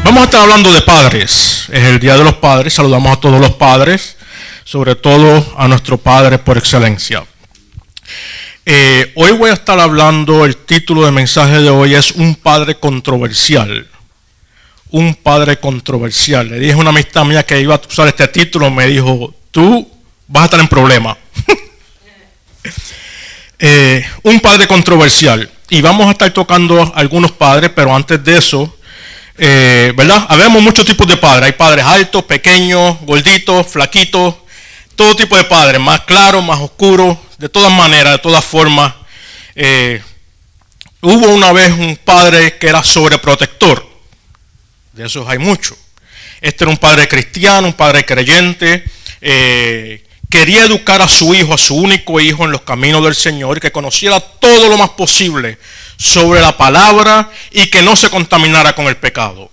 Vamos a estar hablando de padres. Es el Día de los Padres. Saludamos a todos los padres, sobre todo a nuestro padre por excelencia. Hoy voy a estar hablando, el título del mensaje de hoy es Un padre controversial. Un padre controversial. Le dije a una amistad mía que iba a usar este título, me dijo, tú vas a estar en problemas. Un padre controversial. Y vamos a estar tocando algunos padres, pero antes de eso, ¿verdad? Habemos muchos tipos de padres. Hay padres altos, pequeños, gorditos, flaquitos, todo tipo de padres, más claros, más oscuros, de todas maneras, de todas formas. Hubo una vez un padre que era sobreprotector. De esos hay muchos. Este era un padre cristiano, un padre creyente. Quería educar a su hijo, a su único hijo, en los caminos del Señor, y que conociera todo lo más posible sobre la palabra y que no se contaminara con el pecado.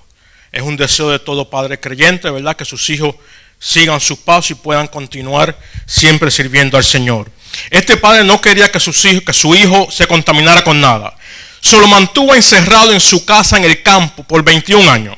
Es un deseo de todo padre creyente, ¿verdad? Que sus hijos sigan sus pasos y puedan continuar siempre sirviendo al Señor. Este padre no quería que su hijo se contaminara con nada. Se lo mantuvo encerrado en su casa en el campo por 21 años.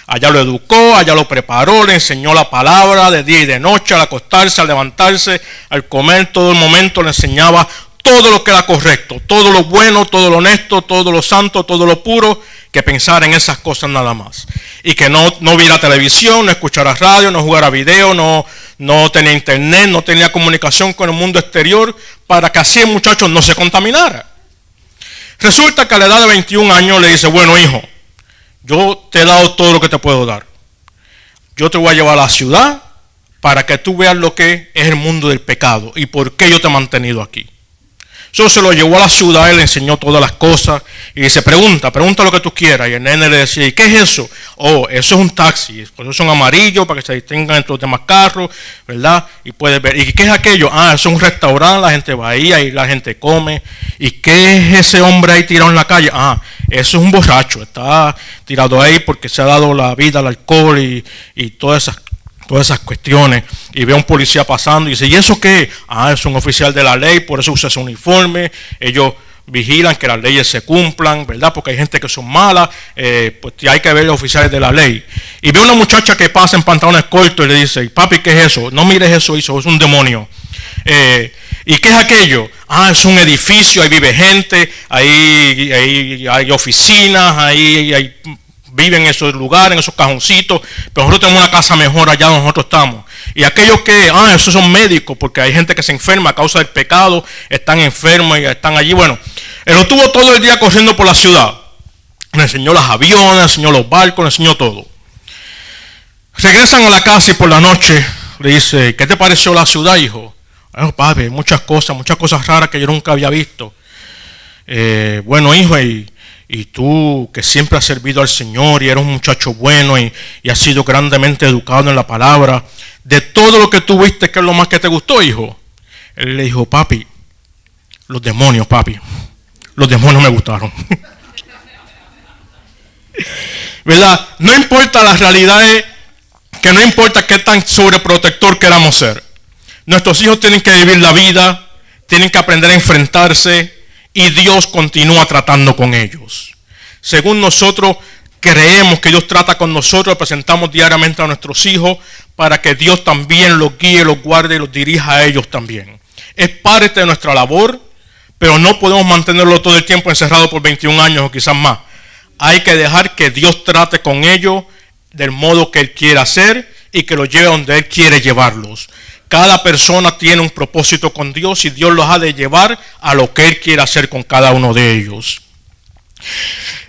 Allá lo educó, allá lo preparó, le enseñó la palabra de día y de noche, al acostarse, al levantarse, al comer, todo el momento le enseñaba todo lo que era correcto, todo lo bueno, todo lo honesto, todo lo santo, todo lo puro, que pensara en esas cosas nada más. Y que no viera televisión, no escuchara radio, no jugara video, no tenía internet, no tenía comunicación con el mundo exterior, para que así el muchacho no se contaminara. Resulta que a la edad de 21 años le dice, bueno hijo, yo te he dado todo lo que te puedo dar. Yo te voy a llevar a la ciudad para que tú veas lo que es el mundo del pecado y por qué yo te he mantenido aquí. Eso se lo llevó a la ciudad y le enseñó todas las cosas. Y dice, pregunta lo que tú quieras. Y el nene le decía, ¿y qué es eso? Oh, eso es un taxi. Esos son amarillos para que se distingan entre los demás carros, ¿verdad? Y puedes ver. ¿Y qué es aquello? Ah, eso es un restaurante, la gente va ahí la gente come. ¿Y qué es ese hombre ahí tirado en la calle? Ah, eso es un borracho. Está tirado ahí porque se ha dado la vida al alcohol y todas esas cuestiones. Y ve a un policía pasando y dice, ¿y eso qué? Ah, es un oficial de la ley, por eso usa su uniforme. Ellos vigilan que las leyes se cumplan, ¿verdad? Porque hay gente que son malas, pues hay que ver los oficiales de la ley. Y ve a una muchacha que pasa en pantalones cortos y le dice, papi, ¿qué es eso? No mires eso, es un demonio. ¿Y qué es aquello? Ah, es un edificio, ahí vive gente, ahí hay oficinas, ahí viven en esos lugares, en esos cajoncitos, pero nosotros tenemos una casa mejor allá donde nosotros estamos. Y aquellos que, esos son médicos, porque hay gente que se enferma a causa del pecado, están enfermos y están allí. Bueno, él lo tuvo todo el día corriendo por la ciudad. Le enseñó los aviones, le enseñó los barcos, le enseñó todo. Regresan a la casa y por la noche le dice, ¿qué te pareció la ciudad, hijo? Bueno, papi, muchas cosas raras que yo nunca había visto. Bueno, hijo, y tú que siempre has servido al Señor y eres un muchacho bueno y has sido grandemente educado en la palabra, de todo lo que tú viste, ¿qué es lo más que te gustó, hijo? Él le dijo, papi, los demonios me gustaron. ¿Verdad? No importa las realidades, que no importa qué tan sobreprotector queramos ser. Nuestros hijos tienen que vivir la vida, tienen que aprender a enfrentarse, y Dios continúa tratando con ellos. Según nosotros creemos que Dios trata con nosotros, presentamos diariamente a nuestros hijos para que Dios también los guíe, los guarde y los dirija a ellos también. Es parte de nuestra labor, pero no podemos mantenerlo todo el tiempo encerrado por 21 años o quizás más. Hay que dejar que Dios trate con ellos del modo que Él quiere hacer y que los lleve donde Él quiere llevarlos. Cada persona tiene un propósito con Dios y Dios los ha de llevar a lo que Él quiere hacer con cada uno de ellos.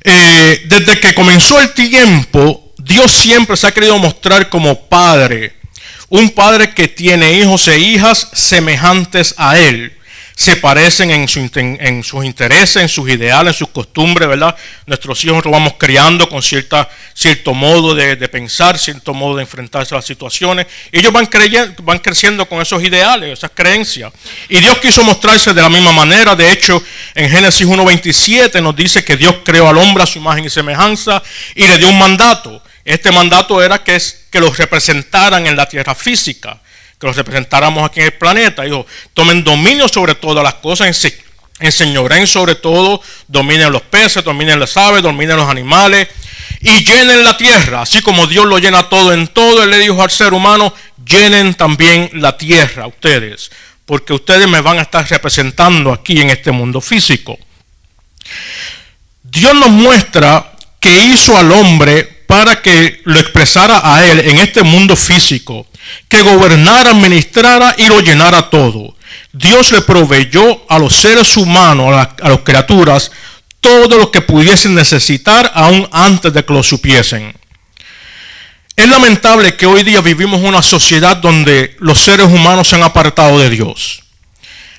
Desde que comenzó el tiempo, Dios siempre se ha querido mostrar como padre. Un padre que tiene hijos e hijas semejantes a Él. Se parecen en sus intereses, en sus ideales, en sus costumbres, ¿verdad? Nuestros hijos los vamos criando con cierto modo de pensar, cierto modo de enfrentarse a las situaciones. Ellos van creciendo con esos ideales, esas creencias. Y Dios quiso mostrarse de la misma manera. De hecho, en Génesis 1:27 nos dice que Dios creó al hombre a su imagen y semejanza y le dio un mandato. Este mandato era que los representaran en la tierra física, que los representáramos aquí en el planeta. Dijo, tomen dominio sobre todas las cosas, enseñoreen sobre todo, dominen los peces, dominen las aves, dominen los animales, y llenen la tierra, así como Dios lo llena todo en todo. Él le dijo al ser humano, llenen también la tierra ustedes, porque ustedes me van a estar representando aquí en este mundo físico. Dios nos muestra que hizo al hombre para que lo expresara a él en este mundo físico, que gobernara, administrara y lo llenara todo. Dios le proveyó a los seres humanos, a las criaturas, todo lo que pudiesen necesitar aún antes de que lo supiesen. Es lamentable que hoy día vivimos una sociedad donde los seres humanos se han apartado de Dios.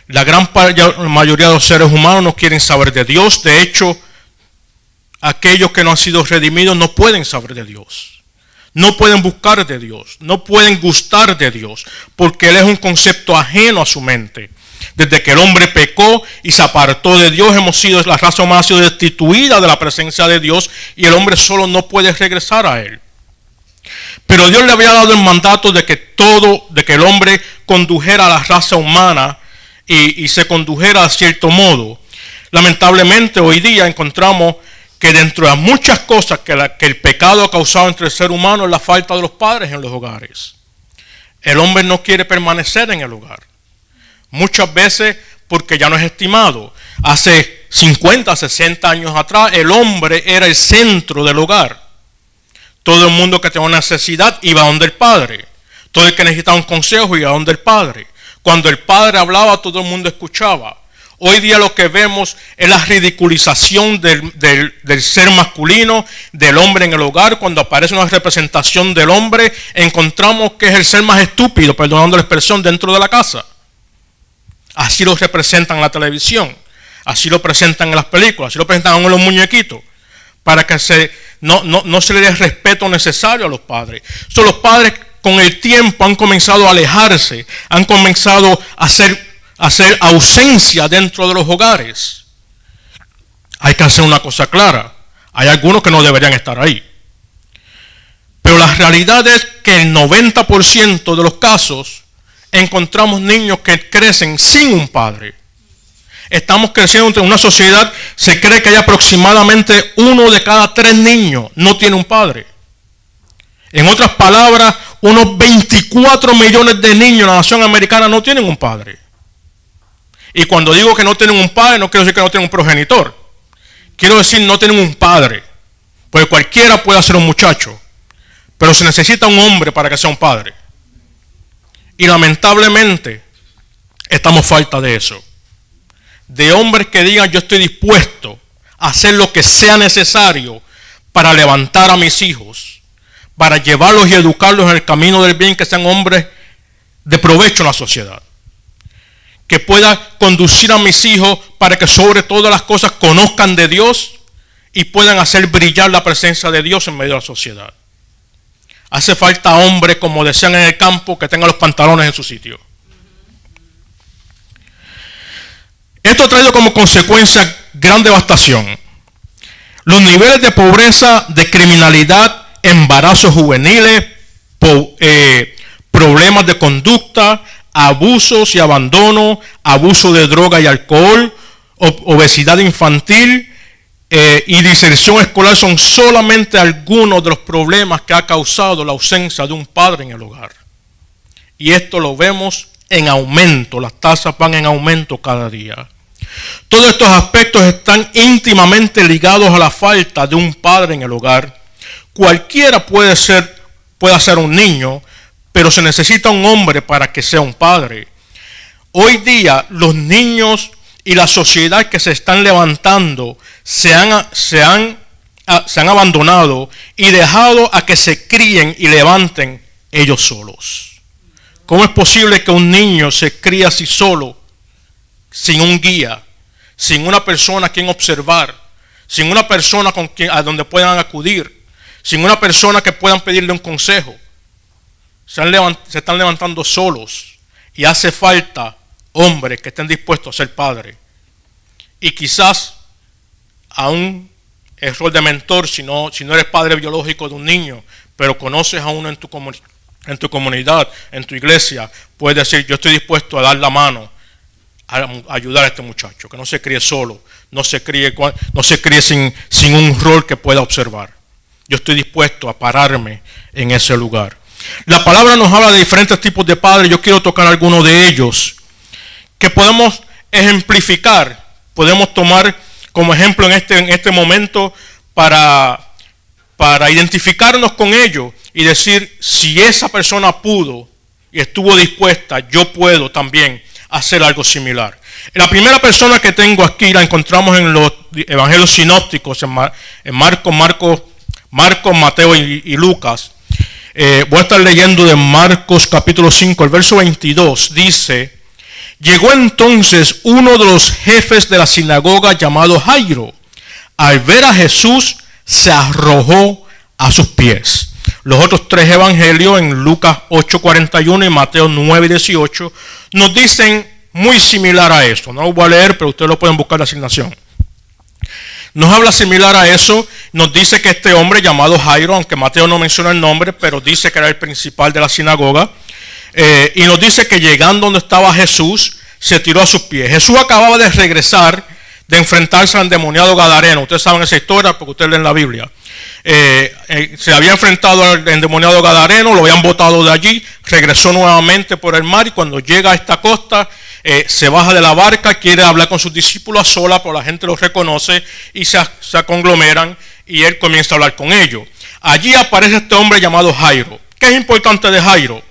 La gran mayoría de los seres humanos no quieren saber de Dios. De hecho, aquellos que no han sido redimidos no pueden saber de Dios. No pueden buscar de Dios. No pueden gustar de Dios. Porque Él es un concepto ajeno a su mente. Desde que el hombre pecó y se apartó de Dios, la raza humana ha sido destituida de la presencia de Dios y el hombre solo no puede regresar a Él. Pero Dios le había dado el mandato de que el hombre condujera a la raza humana y se condujera de cierto modo. Lamentablemente hoy día encontramos que dentro de muchas cosas que el pecado ha causado entre el ser humano es la falta de los padres en los hogares. El hombre no quiere permanecer en el hogar. Muchas veces porque ya no es estimado. Hace 50, 60 años atrás el hombre era el centro del hogar. Todo el mundo que tenía una necesidad iba a donde el padre. Todo el que necesitaba un consejo iba a donde el padre. Cuando el padre hablaba, todo el mundo escuchaba. Hoy día lo que vemos es la ridiculización del ser masculino, del hombre en el hogar. Cuando aparece una representación del hombre, encontramos que es el ser más estúpido, perdonando la expresión, dentro de la casa. Así lo representan en la televisión, así lo presentan en las películas, así lo presentan en los muñequitos, para que no se le dé el respeto necesario a los padres. Los padres con el tiempo han comenzado a alejarse, han comenzado a hacer ausencia dentro de los hogares. Hay que hacer una cosa clara, hay algunos que no deberían estar ahí. Pero la realidad es que el 90% de los casos encontramos niños que crecen sin un padre. Estamos creciendo en una sociedad, se cree que hay aproximadamente 1 de cada 3 niños no tiene un padre. En otras palabras, unos 24 millones de niños en la nación americana no tienen un padre. Y cuando digo que no tienen un padre, no quiero decir que no tienen un progenitor. Quiero decir no tienen un padre. Porque cualquiera puede ser un muchacho. Pero se necesita un hombre para que sea un padre. Y lamentablemente estamos falta de eso. De hombres que digan yo estoy dispuesto a hacer lo que sea necesario para levantar a mis hijos, para llevarlos y educarlos en el camino del bien, que sean hombres de provecho en la sociedad. Que pueda conducir a mis hijos para que sobre todas las cosas conozcan de Dios y puedan hacer brillar la presencia de Dios en medio de la sociedad. Hace falta hombres, como decían en el campo, que tengan los pantalones en su sitio. Esto ha traído como consecuencia gran devastación. Los niveles de pobreza, de criminalidad, embarazos juveniles, problemas de conducta, abusos y abandono, abuso de droga y alcohol, obesidad infantil, y diserción escolar son solamente algunos de los problemas que ha causado la ausencia de un padre en el hogar. Y esto lo vemos en aumento, las tasas van en aumento cada día. Todos estos aspectos están íntimamente ligados a la falta de un padre en el hogar. Cualquiera puede ser un niño, pero se necesita un hombre para que sea un padre. Hoy día los niños y la sociedad que se están levantando se han abandonado y dejado a que se críen y levanten ellos solos. ¿Cómo es posible que un niño se críe así solo, sin un guía, sin una persona a quien observar, sin una persona a donde puedan acudir, sin una persona que puedan pedirle un consejo? Se están levantando solos y hace falta hombres que estén dispuestos a ser padres. Y quizás a un rol de mentor, si no eres padre biológico de un niño, pero conoces a uno en tu comunidad, en tu iglesia, puedes decir, yo estoy dispuesto a dar la mano, a ayudar a este muchacho, que no se críe solo, no se críe sin un rol que pueda observar. yo estoy dispuesto a pararme en ese lugar. La palabra nos habla de diferentes tipos de padres. Yo quiero tocar algunos de ellos que podemos ejemplificar, podemos tomar como ejemplo en este momento para identificarnos con ellos y decir, si esa persona pudo y estuvo dispuesta, yo puedo también hacer algo similar. La primera persona que tengo aquí la encontramos en los evangelios sinópticos, en Marcos, Mateo y Lucas. Voy a estar leyendo de Marcos capítulo 5, el verso 22, dice: llegó entonces uno de los jefes de la sinagoga llamado Jairo. Al ver a Jesús, se arrojó a sus pies. Los otros tres evangelios, en Lucas 8:41 y Mateo 9:18, nos dicen muy similar a esto. No lo voy a leer, pero ustedes lo pueden buscar en la asignación. Nos habla similar a eso. Nos dice que este hombre llamado Jairo, aunque Mateo no menciona el nombre, pero dice que era el principal de la sinagoga, y nos dice que llegando donde estaba Jesús, se tiró a sus pies. Jesús acababa de regresar de enfrentarse al endemoniado gadareno. Ustedes saben esa historia porque ustedes leen la Biblia. Se había enfrentado al endemoniado gadareno, lo habían botado de allí, regresó nuevamente por el mar, y cuando llega a esta costa, se baja de la barca, quiere hablar con sus discípulos a solas, pero la gente los reconoce y se conglomeran, y él comienza a hablar con ellos. Allí aparece este hombre llamado Jairo. ¿Qué es importante de Jairo?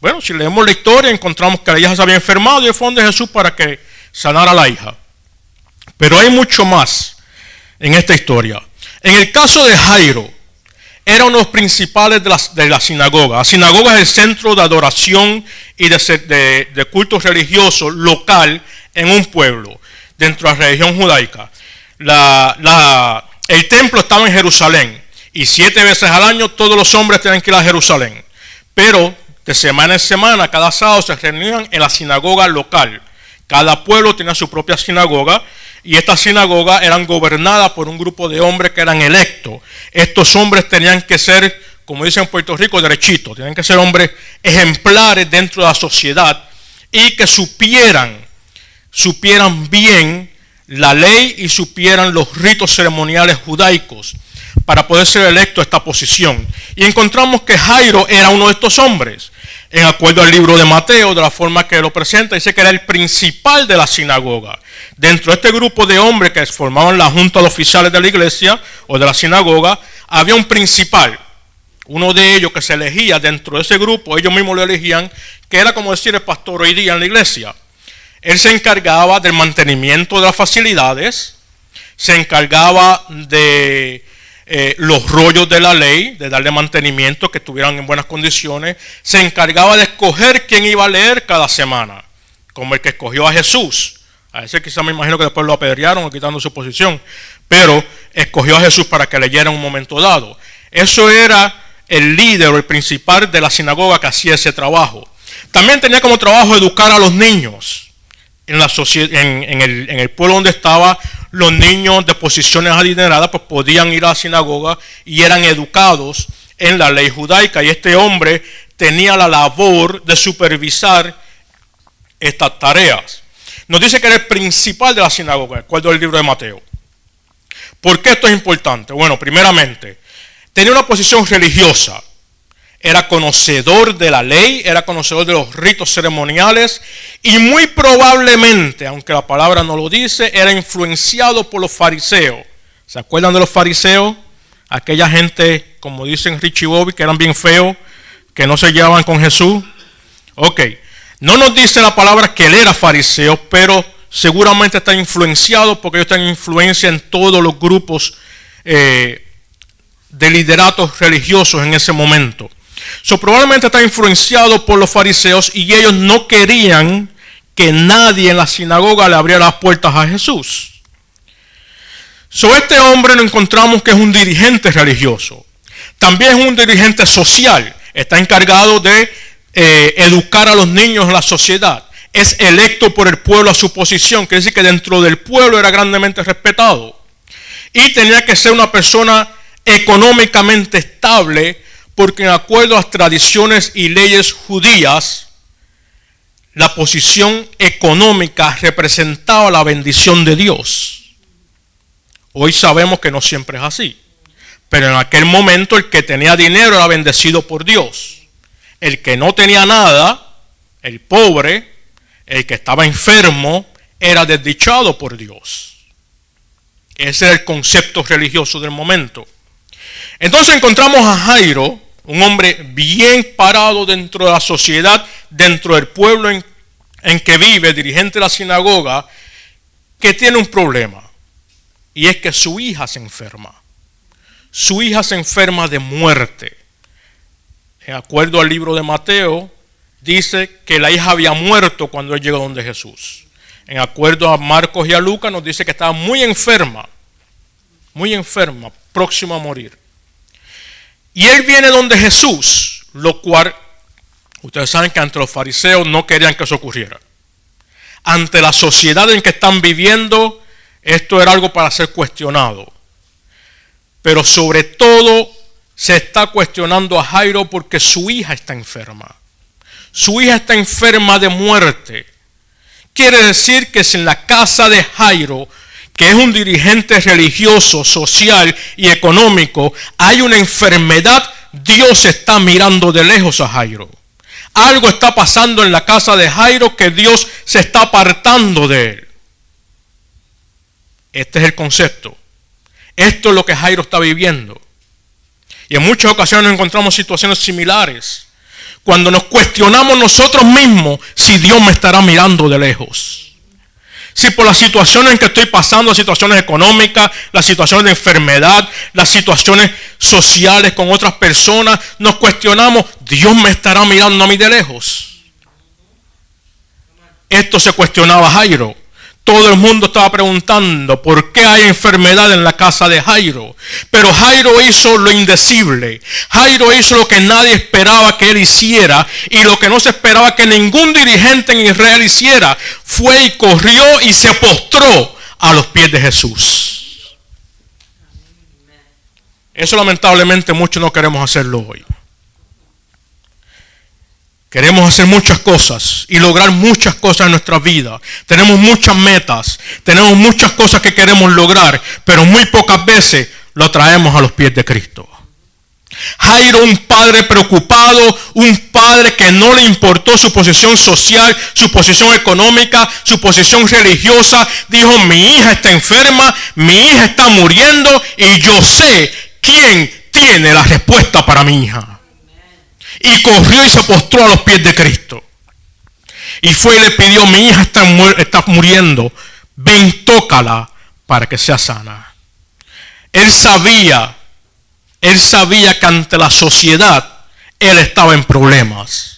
Bueno, si leemos la historia, encontramos que la hija se había enfermado y fue donde Jesús para que sanara a la hija. Pero hay mucho más en esta historia. En el caso de Jairo, era uno de los principales de la sinagoga. La sinagoga es el centro de adoración y de culto religioso local en un pueblo, dentro de la religión judaica. El templo estaba en Jerusalén, y 7 veces al año todos los hombres tenían que ir a Jerusalén. Pero de semana en semana, cada sábado se reunían en la sinagoga local. Cada pueblo tenía su propia sinagoga, y estas sinagogas eran gobernadas por un grupo de hombres que eran electos. Estos hombres tenían que ser, como dicen en Puerto Rico, derechitos. Tenían que ser hombres ejemplares dentro de la sociedad y que supieran bien la ley y supieran los ritos ceremoniales judaicos para poder ser electo a esta posición. Y encontramos que Jairo era uno de estos hombres. En acuerdo al libro de Mateo, de la forma que lo presenta, dice que era el principal de la sinagoga. Dentro de este grupo de hombres que formaban la junta de oficiales de la iglesia o de la sinagoga, había un principal. Uno de ellos que se elegía dentro de ese grupo, ellos mismos lo elegían, que era como decir el pastor hoy día en la iglesia. Él se encargaba del mantenimiento de las facilidades, se encargaba de los rollos de la ley, de darle mantenimiento, que estuvieran en buenas condiciones, se encargaba de escoger quién iba a leer cada semana, como el que escogió a Jesús. A ese quizá me imagino que después lo apedrearon o quitando su posición, pero escogió a Jesús para que leyera en un momento dado. Eso era el líder o el principal de la sinagoga que hacía ese trabajo. También tenía como trabajo educar a los niños. En el pueblo donde estaba, los niños de posiciones adineradas pues podían ir a la sinagoga y eran educados en la ley judaica. Y este hombre tenía la labor de supervisar estas tareas. Nos dice que era el principal de la sinagoga, de acuerdo al libro de Mateo. ¿Por qué esto es importante? Bueno, primeramente, tenía una posición religiosa. Era conocedor de la ley, era conocedor de los ritos ceremoniales y muy probablemente, aunque la palabra no lo dice, era influenciado por los fariseos. ¿Se acuerdan de los fariseos? Aquella gente, como dicen Richie Bobby, que eran bien feos, que no se llevaban con Jesús. Ok, no nos dice la palabra que él era fariseo, pero seguramente está influenciado porque ellos tienen influencia en todos los grupos de lideratos religiosos en ese momento. Probablemente está influenciado por los fariseos y ellos no querían que nadie en la sinagoga le abriera las puertas a Jesús. Este hombre lo encontramos que es un dirigente religioso. También es un dirigente social. Está encargado de educar a los niños en la sociedad. Es electo por el pueblo a su posición. Quiere decir que dentro del pueblo era grandemente respetado. Y tenía que ser una persona económicamente estable, porque en acuerdo a las tradiciones y leyes judías, la posición económica representaba la bendición de Dios. Hoy sabemos que no siempre es así, Pero en aquel momento el que tenía dinero era bendecido por Dios. El que no tenía nada, el pobre, el que estaba enfermo, era desdichado por Dios. Ese era el concepto religioso del momento. Entonces encontramos a Jairo, un hombre bien parado dentro de la sociedad, dentro del pueblo en que vive, dirigente de la sinagoga, que tiene un problema. Y es que su hija se enferma. Su hija se enferma de muerte. En acuerdo al libro de Mateo, dice que la hija había muerto cuando él llegó donde Jesús. En acuerdo a Marcos y a Lucas, nos dice que estaba muy enferma, próxima a morir. Y él viene donde Jesús, lo cual, ustedes saben que ante los fariseos no querían que eso ocurriera. Ante la sociedad en que están viviendo, esto era algo para ser cuestionado. Pero sobre todo se está cuestionando a Jairo porque su hija está enferma. Su hija está enferma de muerte. Quiere decir que si en la casa de Jairo, que es un dirigente religioso, social y económico, hay una enfermedad, Dios está mirando de lejos a Jairo. Algo está pasando en la casa de Jairo que Dios se está apartando de él. Este es el concepto. Esto es lo que Jairo está viviendo. Y en muchas ocasiones nos encontramos situaciones similares. Cuando nos cuestionamos nosotros mismos si Dios me estará mirando de lejos. Si por las situaciones en que estoy pasando, las situaciones económicas, las situaciones de enfermedad, las situaciones sociales con otras personas, nos cuestionamos, Dios me estará mirando a mí de lejos. Esto se cuestionaba Jairo. Todo el mundo estaba preguntando por qué hay enfermedad en la casa de Jairo. Pero Jairo hizo lo indecible. Jairo hizo lo que nadie esperaba que él hiciera y lo que no se esperaba que ningún dirigente en Israel hiciera. Fue y corrió y se postró a los pies de Jesús. Eso lamentablemente muchos no queremos hacerlo hoy. Queremos hacer muchas cosas y lograr muchas cosas en nuestra vida. Tenemos muchas metas, tenemos muchas cosas que queremos lograr, pero muy pocas veces lo traemos a los pies de Cristo. Jairo, un padre preocupado, un padre que no le importó su posición social, su posición económica, su posición religiosa, dijo, mi hija está enferma, mi hija está muriendo y yo sé quién tiene la respuesta para mi hija. Y corrió y se postró a los pies de Cristo. Y fue y le pidió, mi hija está muriendo, ven, tócala para que sea sana. Él sabía que ante la sociedad, él estaba en problemas.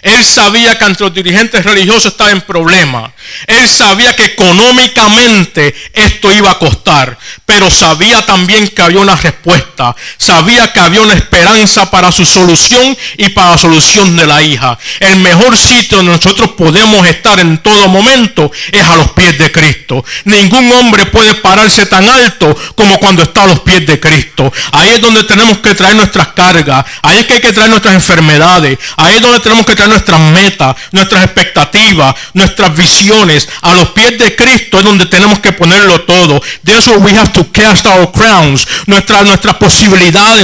Él sabía que ante los dirigentes religiosos estaba en problemas. Él sabía que económicamente esto iba a costar. Pero sabía también que había una respuesta. Sabía que había una esperanza para su solución y para la solución de la hija. El mejor sitio donde nosotros podemos estar en todo momento es a los pies de Cristo. Ningún hombre puede pararse tan alto como cuando está a los pies de Cristo. Ahí es donde tenemos que traer nuestras cargas. Ahí es que hay que traer nuestras enfermedades. Ahí es donde tenemos que traer nuestras metas, nuestras expectativas, nuestras visiones. A los pies de Cristo es donde tenemos que ponerlo todo. That's where we have to cast our crowns. Nuestras posibilidades,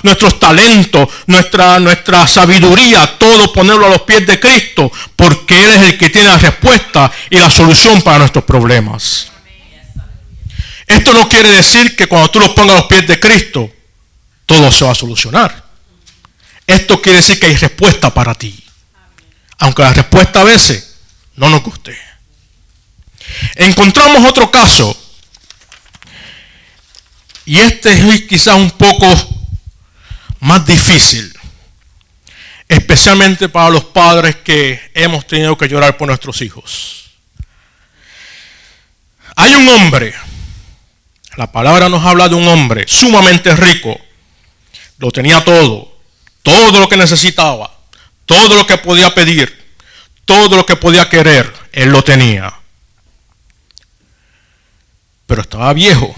nuestros talentos, nuestra sabiduría, todo ponerlo a los pies de Cristo, porque Él es el que tiene la respuesta y la solución para nuestros problemas. Esto no quiere decir que cuando tú los pongas a los pies de Cristo, todo se va a solucionar. Esto quiere decir que hay respuesta para ti. Aunque la respuesta a veces no nos guste. Encontramos otro caso. Y este es quizás un poco más difícil. Especialmente para los padres que hemos tenido que llorar por nuestros hijos. Hay un hombre. La palabra nos habla de un hombre sumamente rico. Lo tenía todo. Todo lo que necesitaba. Todo lo que podía pedir, todo lo que podía querer, él lo tenía. Pero estaba viejo,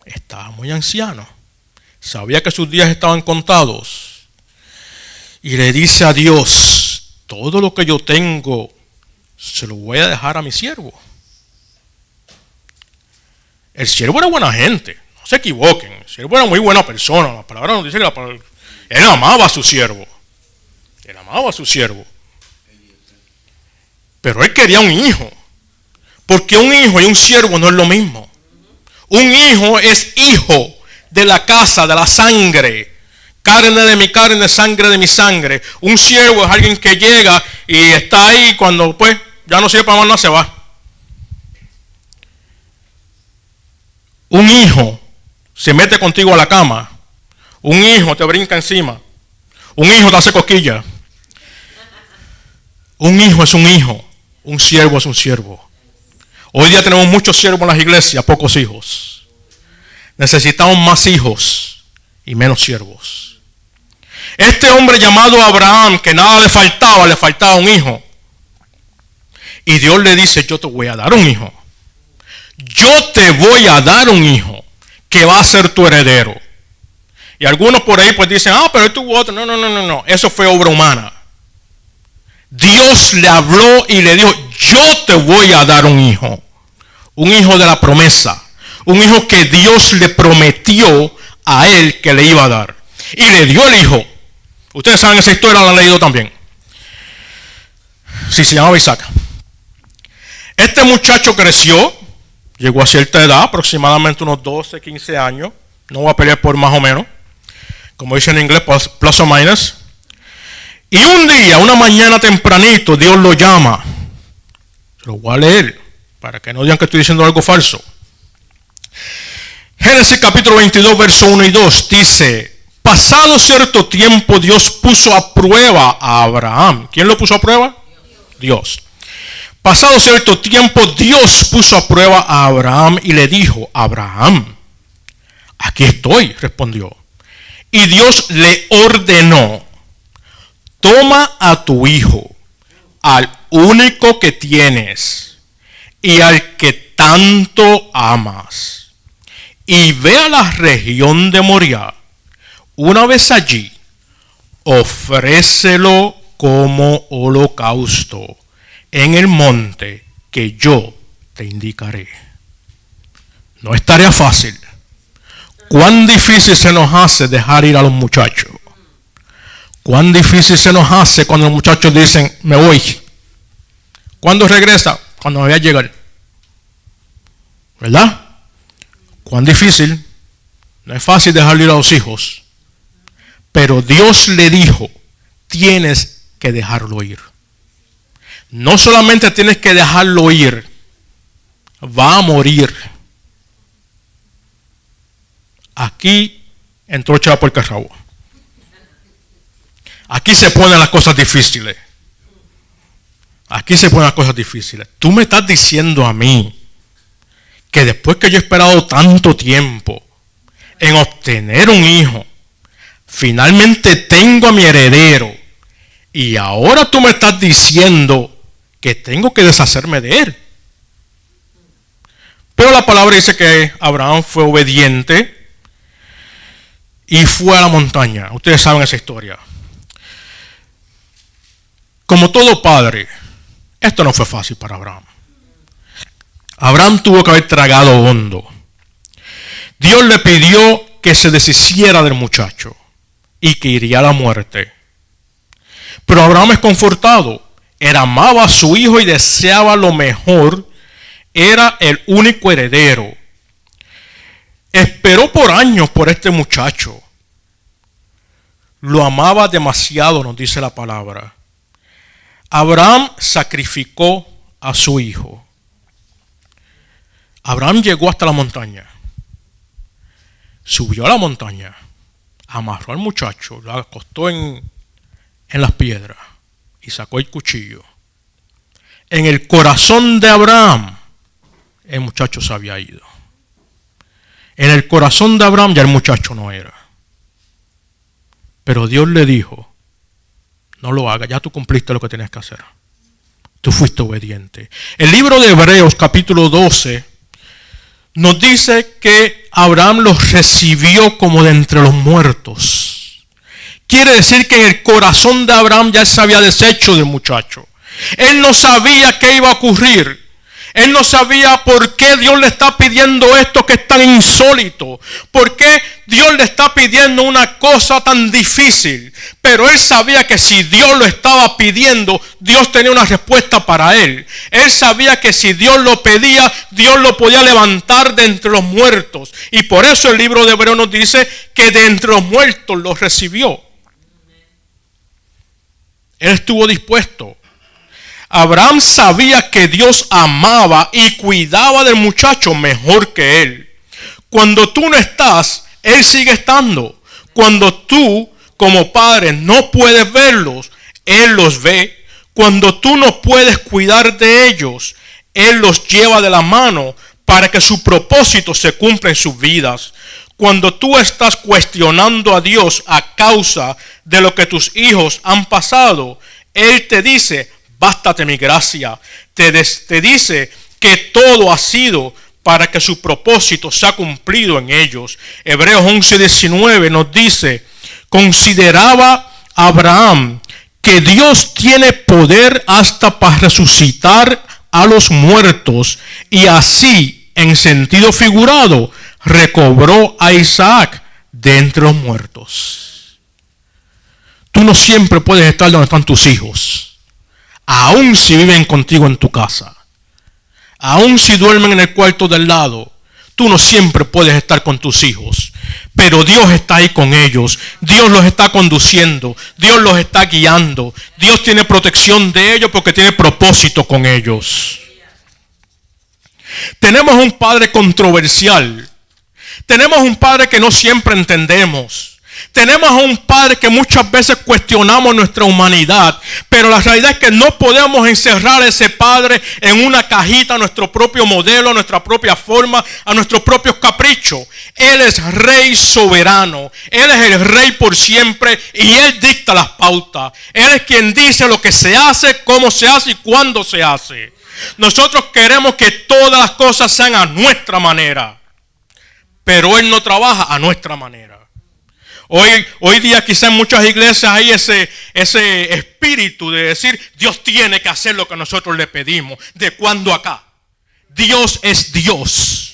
estaba muy anciano, sabía que sus días estaban contados. Y le dice a Dios, todo lo que yo tengo, se lo voy a dejar a mi siervo. El siervo era buena gente, no se equivoquen. El siervo era muy buena persona. La palabra nos dice que él amaba a su siervo. Él amaba a su siervo. Pero él quería un hijo. Porque un hijo y un siervo no es lo mismo. Un hijo es hijo de la casa, de la sangre. Carne de mi carne, sangre de mi sangre. Un siervo es alguien que llega y está ahí cuando pues ya no sirve para más nada, se va. Un hijo se mete contigo a la cama. Un hijo te brinca encima. Un hijo te hace cosquillas. Un hijo es un hijo. Un siervo es un siervo. Hoy día tenemos muchos siervos en las iglesias, pocos hijos. Necesitamos más hijos y menos siervos. Este hombre llamado Abraham, que nada le faltaba un hijo. Y Dios le dice, yo te voy a dar un hijo. Yo te voy a dar un hijo que va a ser tu heredero. Y algunos por ahí pues dicen, pero él tuvo otro. No. Eso fue obra humana. Dios le habló y le dijo, yo te voy a dar un hijo. Un hijo de la promesa. Un hijo que Dios le prometió a él que le iba a dar. Y le dio el hijo. Ustedes saben esa historia, la han leído también. Sí, se llamaba Isaac. Este muchacho creció, llegó a cierta edad, aproximadamente unos 12, 15 años. No voy a pelear por más o menos. Como dice en inglés, plus o minus. Y un día, una mañana tempranito, Dios lo llama. Se lo voy a leer, para que no digan que estoy diciendo algo falso. Génesis capítulo 22, verso 1 y 2, dice, pasado cierto tiempo, Dios puso a prueba a Abraham. ¿Quién lo puso a prueba? Dios. Pasado cierto tiempo, Dios puso a prueba a Abraham y le dijo, Abraham, aquí estoy, respondió. Y Dios le ordenó, toma a tu hijo, al único que tienes y al que tanto amas, y ve a la región de Moriah. Una vez allí, ofrécelo como holocausto en el monte que yo te indicaré. No es tarea fácil. ¿Cuán difícil se nos hace dejar ir a los muchachos? ¿Cuán difícil se nos hace cuando los muchachos dicen, me voy? ¿Cuándo regresa? Cuando me voy a llegar. ¿Verdad? ¿Cuán difícil? No es fácil dejar ir a los hijos. Pero Dios le dijo, tienes que dejarlo ir. No solamente tienes que dejarlo ir, va a morir. Aquí entró Chava por el carrabo. Aquí se ponen las cosas difíciles. Aquí se ponen las cosas difíciles. Tú me estás diciendo a mí que después que yo he esperado tanto tiempo en obtener un hijo, finalmente tengo a mi heredero, y ahora tú me estás diciendo que tengo que deshacerme de él. Pero la palabra dice que Abraham fue obediente y fue a la montaña. Ustedes saben esa historia. Como todo padre, esto no fue fácil para Abraham. Abraham tuvo que haber tragado hondo. Dios le pidió que se deshiciera del muchacho y que iría a la muerte. Pero Abraham es confortado. Él amaba a su hijo y deseaba lo mejor. Era el único heredero. Esperó por años por este muchacho. Lo amaba demasiado, nos dice la palabra. Abraham sacrificó a su hijo. Abraham llegó hasta la montaña. Subió a la montaña. Amarró al muchacho. Lo acostó en las piedras. Y sacó el cuchillo. En el corazón de Abraham, el muchacho se había ido. En el corazón de Abraham ya el muchacho no era. Pero Dios le dijo, no lo hagas, ya tú cumpliste lo que tenías que hacer. Tú fuiste obediente. El libro de Hebreos capítulo 12 nos dice que Abraham los recibió como de entre los muertos. Quiere decir que en el corazón de Abraham ya se había deshecho del muchacho. Él no sabía qué iba a ocurrir. Él no sabía por qué Dios le está pidiendo esto que es tan insólito. ¿Por qué Dios le está pidiendo una cosa tan difícil? Pero él sabía que si Dios lo estaba pidiendo, Dios tenía una respuesta para él. Él sabía que si Dios lo pedía, Dios lo podía levantar de entre los muertos. Y por eso el libro de Hebreos nos dice que de entre los muertos lo recibió. Él estuvo dispuesto. Abraham sabía que Dios amaba y cuidaba del muchacho mejor que él. Cuando tú no estás, él sigue estando. Cuando tú, como padre, no puedes verlos, él los ve. Cuando tú no puedes cuidar de ellos, él los lleva de la mano para que su propósito se cumpla en sus vidas. Cuando tú estás cuestionando a Dios a causa de lo que tus hijos han pasado, él te dice: bástate mi gracia. Te dice que todo ha sido para que su propósito sea cumplido en ellos. Hebreos 11:19 nos dice: consideraba Abraham que Dios tiene poder hasta para resucitar a los muertos, y así, en sentido figurado, recobró a Isaac de entre los muertos. Tú no siempre puedes estar donde están tus hijos. Aún si viven contigo en tu casa, aún si duermen en el cuarto del lado, tú no siempre puedes estar con tus hijos. Pero Dios está ahí con ellos. Dios los está conduciendo. Dios los está guiando. Dios tiene protección de ellos porque tiene propósito con ellos. Tenemos un padre controversial. Tenemos un padre que no siempre entendemos. Tenemos a un padre que muchas veces cuestionamos nuestra humanidad, pero la realidad es que no podemos encerrar a ese padre en una cajita, a nuestro propio modelo, a nuestra propia forma, a nuestros propios caprichos. Él es rey soberano, Él es el rey por siempre y Él dicta las pautas. Él es quien dice lo que se hace, cómo se hace y cuándo se hace. Nosotros queremos que todas las cosas sean a nuestra manera, pero Él no trabaja a nuestra manera. Hoy día quizá en muchas iglesias hay ese espíritu de decir: Dios tiene que hacer lo que nosotros le pedimos. ¿De cuándo acá? Dios es Dios.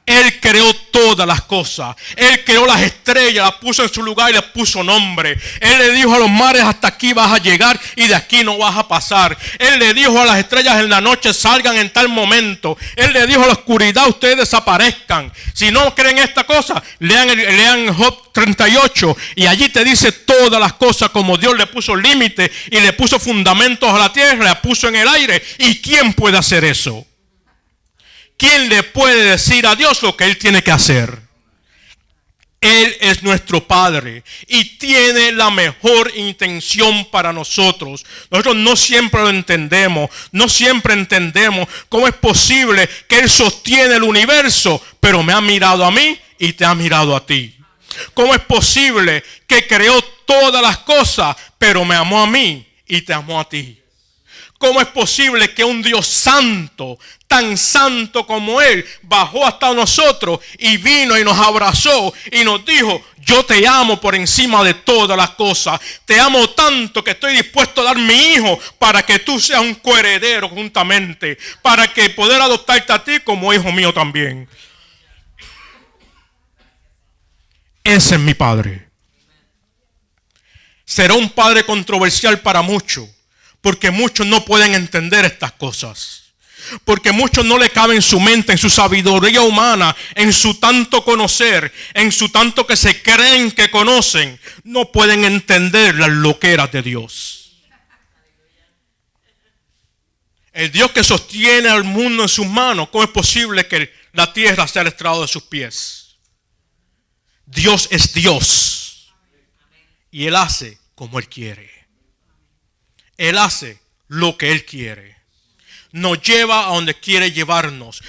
Él creó todas las cosas. Él creó las estrellas, las puso en su lugar y les puso nombre. Él le dijo a los mares: hasta aquí vas a llegar y de aquí no vas a pasar. Él le dijo a las estrellas en la noche: salgan en tal momento. Él le dijo a la oscuridad: ustedes desaparezcan. Si no creen esta cosa, lean Job 38 y allí te dice todas las cosas, como Dios le puso límites y le puso fundamentos a la tierra, la puso en el aire. ¿Y quién puede hacer eso? ¿Quién le puede decir a Dios lo que Él tiene que hacer? Él es nuestro Padre y tiene la mejor intención para nosotros. Nosotros no siempre lo entendemos. No siempre entendemos cómo es posible que Él sostiene el universo, pero me ha mirado a mí y te ha mirado a ti. ¿Cómo es posible que creó todas las cosas, pero me amó a mí y te amó a ti? ¿Cómo es posible que un Dios santo, tan santo como Él, bajó hasta nosotros y vino y nos abrazó y nos dijo: yo te amo por encima de todas las cosas. Te amo tanto que estoy dispuesto a dar mi hijo para que tú seas un coheredero juntamente, para que poder adoptarte a ti como hijo mío también. Ese es mi Padre. Será un Padre controversial para muchos, porque muchos no pueden entender estas cosas. Porque muchos no le cabe en su mente, en su sabiduría humana, en su tanto conocer, en su tanto que se creen que conocen. No pueden entender las loqueras de Dios. El Dios que sostiene al mundo en sus manos, ¿cómo es posible que la tierra sea el estrado de sus pies? Dios es Dios. Y Él hace como Él quiere. Él hace lo que Él quiere. Nos lleva a donde quiere llevarnos.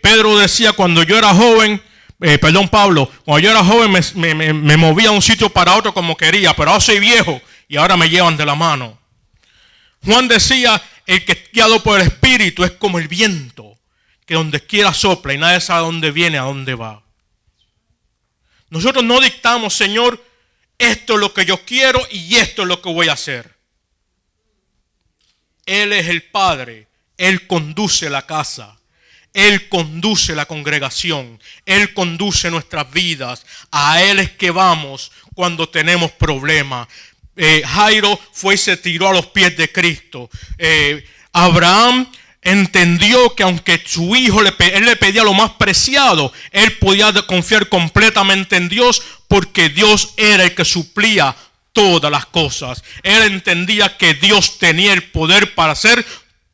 Pedro decía: cuando yo era joven, Pablo, cuando yo era joven me movía de un sitio para otro como quería, pero ahora soy viejo y ahora me llevan de la mano. Juan decía: el que es guiado por el Espíritu es como el viento, que donde quiera sopla y nadie sabe a dónde viene, a dónde va. Nosotros no dictamos: Señor, esto es lo que yo quiero y esto es lo que voy a hacer. Él es el Padre, Él conduce la casa. Él conduce la congregación. Él conduce nuestras vidas. A Él es que vamos cuando tenemos problemas. Jairo fue y se tiró a los pies de Cristo. Abraham entendió que aunque su hijo él le pedía lo más preciado, él podía confiar completamente en Dios, porque Dios era el que suplía todas las cosas. Él entendía que Dios tenía el poder para hacer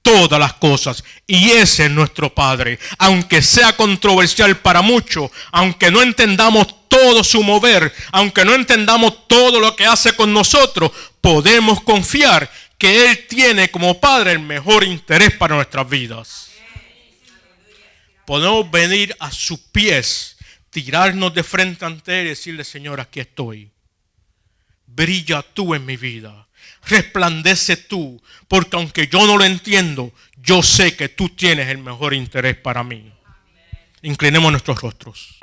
todas las cosas, y ese es nuestro Padre. Aunque sea controversial para muchos, aunque no entendamos todo su mover, aunque no entendamos todo lo que hace con nosotros, podemos confiar que Él tiene como Padre el mejor interés para nuestras vidas. Podemos venir a sus pies, tirarnos de frente ante Él y decirle: Señor, aquí estoy. Brilla tú en mi vida. Resplandece tú, porque aunque yo no lo entiendo, yo sé que tú tienes el mejor interés para mí. Inclinemos nuestros rostros.